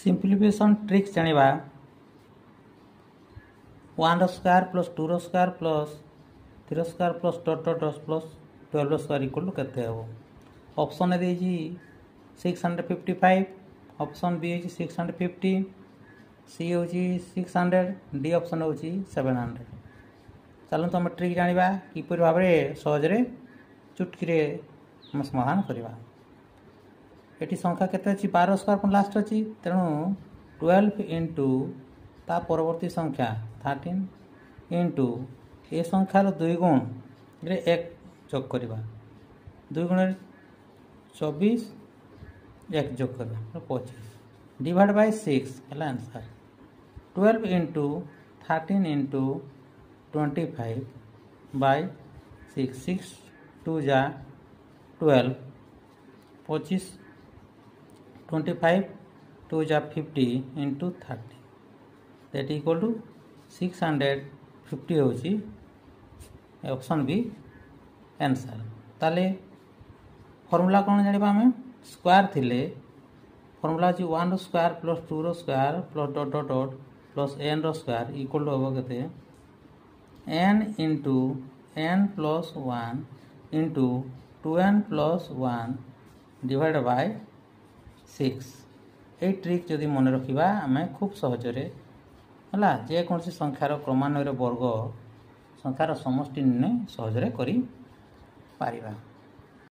सिंप्लिफिकेशन tricks जानिबा 1 square plus 2 square plus 3 square plus dot dot dot plus 12 square equal to केते हो। Option A देजी 655, option B होची 650, सी होची 600, डी ऑप्शन होची 700। चलନ୍ତୁ हम ट्रिक जानिबा किपरि भाबरे सहजरे चुटकी रे हम समाधान करबा। एटी संख्या केते अछि 12 स्क्वायर पर लास्ट अछि, तेणु 12 इंटू ता परवर्ती संख्या 13 इंटू ए संख्यार 2 गुण रे 1 जोग करबा। 2 गुण 24 1 जोग करबा 25 डिवाइड बाय 6 हला आंसर। 12 इंटू 13 इंटू 25 बाय 6 6 2 जा 12 25 25 2 जा 50 इंटू 30 दैट इक्वल टू 650 होची ऑप्शन बी आंसर। ताले फॉर्मूला कौन जानिबा हमें स्क्वायर थिले फॉर्मूला अछि 1 square plus 2 square plus dot dot dot plus n रो स्क्वायर इक्वल टू होबो केते n into n plus 1 into 2n plus 1 divide by 6। ए ट्रिक जदि मन रखिबा हमें खूब सहजरे हला जे कोनसी संख्यार क्रमान्वयर वर्ग संख्यार समष्टि निर्णय सहजरे करि पारिबा।